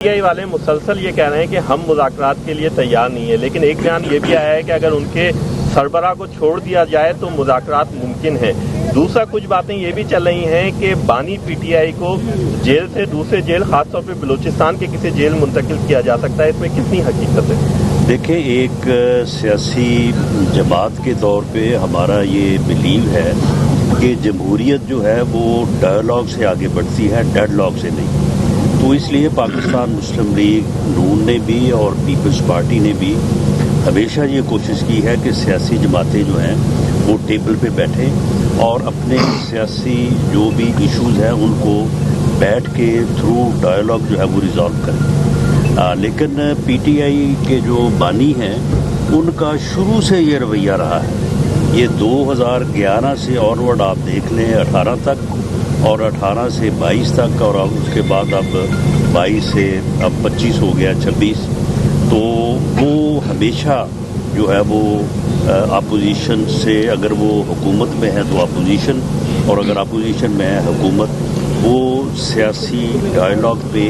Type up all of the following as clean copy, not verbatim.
پی آئی والے مسلسل یہ کہہ رہے ہیں کہ ہم مذاکرات کے لیے تیار نہیں ہیں، لیکن ایک بیان یہ بھی آیا ہے کہ اگر ان کے سربراہ کو چھوڑ دیا جائے تو مذاکرات ممکن ہے۔ دوسرا کچھ باتیں یہ بھی چل رہی ہیں کہ بانی پی ٹی آئی کو جیل سے دوسرے جیل، خاص طور پہ بلوچستان کے کسی جیل منتقل کیا جا سکتا ہے، اس میں کتنی حقیقت ہے؟ دیکھیں، ایک سیاسی جماعت کے طور پہ ہمارا یہ بلیو ہے کہ جمہوریت جو ہے وہ ڈائیلاگ سے آگے بڑھتی ہے، ڈیڈ لاگ سے نہیں۔ تو اس لیے پاکستان مسلم لیگ نون نے بھی اور پیپلز پارٹی نے بھی ہمیشہ یہ کوشش کی ہے کہ سیاسی جماعتیں جو ہیں وہ ٹیبل پہ بیٹھیں اور اپنے سیاسی جو بھی ایشوز ہیں ان کو بیٹھ کے تھرو ڈائیلاگ جو ہے وہ ریزالو کریں۔ لیکن پی ٹی آئی کے جو بانی ہیں ان کا شروع سے یہ رویہ رہا ہے۔ یہ 2011 سے آنورڈ آپ دیکھ لیں 18 تک، اور 18 سے 22 تک، اور اب اس کے بعد اب 22 سے اب 25 ہو گیا 26، تو وہ ہمیشہ جو ہے وہ اپوزیشن سے، اگر وہ حکومت میں ہے تو اپوزیشن، اور اگر اپوزیشن میں ہے حکومت، وہ سیاسی ڈائیلاگ پہ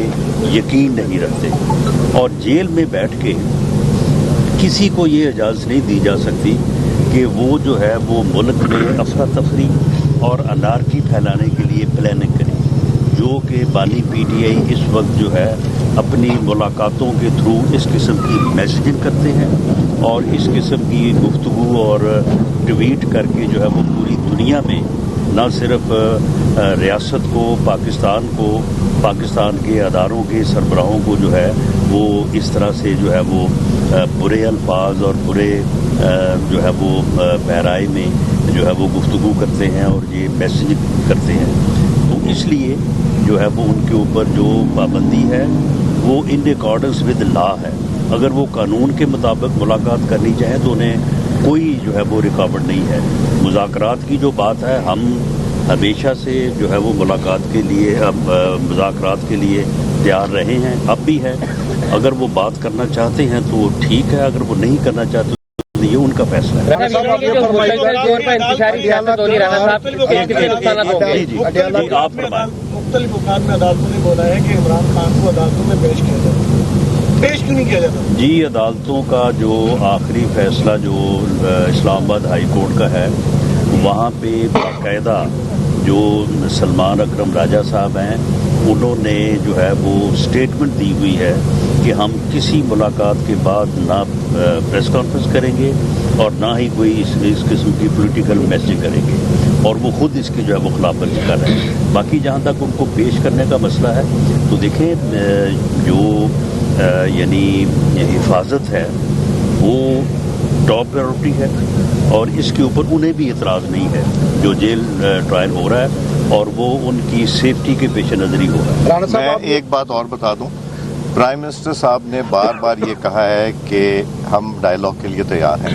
یقین نہیں رکھتے۔ اور جیل میں بیٹھ کے کسی کو یہ اجازت نہیں دی جا سکتی کہ وہ جو ہے وہ ملک میں افراتفری اور انارکی پھیلانے کے لیے پلاننگ کریں، جو کہ بانی پی ٹی آئی اس وقت جو ہے اپنی ملاقاتوں کے تھرو اس قسم کی میسیجنگ کرتے ہیں اور اس قسم کی گفتگو اور ٹویٹ کر کے جو ہے وہ پوری دنیا میں نہ صرف ریاست کو، پاکستان کے اداروں کے سربراہوں کو جو ہے وہ اس طرح سے جو ہے وہ برے الفاظ اور برے جو ہے وہ بہرائی میں جو ہے وہ گفتگو کرتے ہیں اور یہ میسیج کرتے ہیں۔ تو اس لیے جو ہے وہ ان کے اوپر جو پابندی ہے وہ ان اکارڈنس ود لا ہے۔ اگر وہ قانون کے مطابق ملاقات کرنی چاہیں تو انہیں کوئی جو ہے وہ رکاوٹ نہیں ہے۔ مذاکرات کی جو بات ہے، ہم ہمیشہ سے جو ہے وہ مذاکرات کے لیے تیار رہے ہیں، اب بھی ہے۔ اگر وہ بات کرنا چاہتے ہیں تو ٹھیک ہے، اگر وہ نہیں کرنا چاہتے تو یہ ان کا فیصلہ ہے۔ مختلف اوقات میں عدالتوں نے بولا ہے کہ عمران خان کو عدالتوں میں پیش کیا جاتا، پیش کیوں نہیں کیا جاتا؟ جی، عدالتوں کا جو آخری فیصلہ جو اسلام آباد ہائی کورٹ کا ہے، وہاں پہ باقاعدہ جو سلمان اکرم راجہ صاحب ہیں انہوں نے جو ہے وہ اسٹیٹمنٹ دی ہوئی ہے کہ ہم کسی ملاقات کے بعد نہ پریس کانفرنس کریں گے اور نہ ہی کوئی اس قسم کی پولیٹیکل میسیج کریں گے، اور وہ خود اس کی جو ہے وہ خلاف ورزی کر رہے ہیں۔ باقی جہاں تک ان کو پیش کرنے کا مسئلہ ہے تو دیکھیں، جو یعنی حفاظت ہے وہ ٹاپ پرائیورٹی ہے، اور اس کے اوپر انہیں بھی اعتراض نہیں ہے جو جیل ٹرائل ہو رہا ہے، اور وہ ان کی سیفٹی کے پیش نظر ہی ہو رہا ہے۔ میں ایک بات اور بتا دوں، پرائم منسٹر صاحب نے بار بار یہ کہا ہے کہ ہم ڈائیلاگ کے لیے تیار ہیں،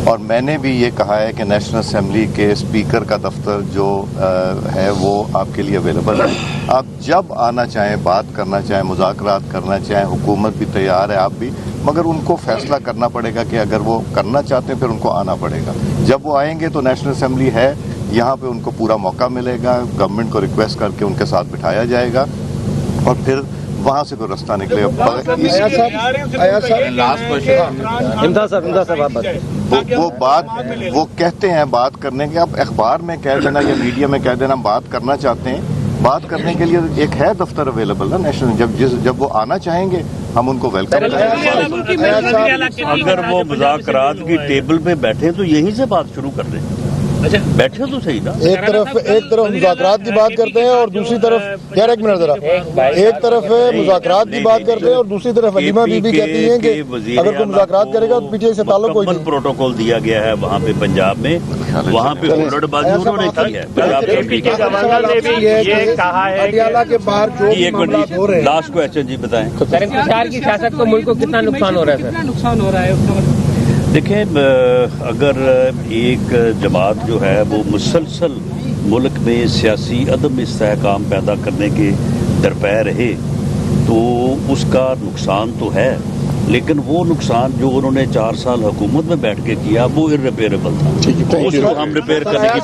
اور میں نے بھی یہ کہا ہے کہ نیشنل اسمبلی کے اسپیکر کا دفتر جو ہے وہ آپ کے لیے اویلیبل ہے۔ آپ جب آنا چاہیں، بات کرنا چاہیں، مذاکرات کرنا چاہیں، حکومت بھی تیار ہے، آپ بھی، مگر ان کو فیصلہ کرنا پڑے گا کہ اگر وہ کرنا چاہتے ہیں پھر ان کو آنا پڑے گا۔ جب وہ آئیں گے تو نیشنل اسمبلی ہے، یہاں پہ ان کو پورا موقع ملے گا، گورنمنٹ کو ریکویسٹ کر کے ان کے ساتھ بٹھایا جائے گا اور پھر وہاں سے کوئی رستہ نکلے گا۔ وہ بات وہ کہتے ہیں بات کرنے کے، آپ اخبار میں کہہ دینا یا میڈیا میں کہہ دینا بات کرنا چاہتے ہیں، بات کرنے کے لیے ایک ہے دفتر اویلیبل نا نیشنل، جب وہ آنا چاہیں گے ہم ان کو ویلکم کریں گے۔ اگر وہ مذاکرات کی ٹیبل پہ بیٹھے تو یہیں سے بات شروع کر دیں، بیٹھے تو صحیح نا۔ ایک طرف مذاکرات کی بات کرتے ہیں اور دوسری طرف ایک منٹ ذرا، ایک طرف مذاکرات کی بات کرتے ہیں اور دوسری طرف حلیمہ بی بی کہتی ہیں کہ اگر کوئی مذاکرات کرے گا تو پی ٹی آئی سے تعلق کوئی نہیں۔ پروٹوکول دیا گیا ہے وہاں پہ پنجاب میں، وہاں پہ ہلڑ بازی انہوں نے کی ہے۔ پٹیالہ کے باہر جو ایک منٹ، لاسٹ کوسچن جی بتائیں۔ انتشار کی سیاست کو ملک کو کتنا نقصان ہو رہا ہے؟ کتنا نقصان ہو رہا ہے؟ دیکھیں، اگر ایک جماعت جو ہے وہ مسلسل ملک میں سیاسی عدم استحکام پیدا کرنے کے درپے رہے تو اس کا نقصان تو ہے، لیکن وہ نقصان جو انہوں نے 4 سال حکومت میں بیٹھ کے کیا وہ irreparable تھا، اس کو ہم ریپیئر کرنے کی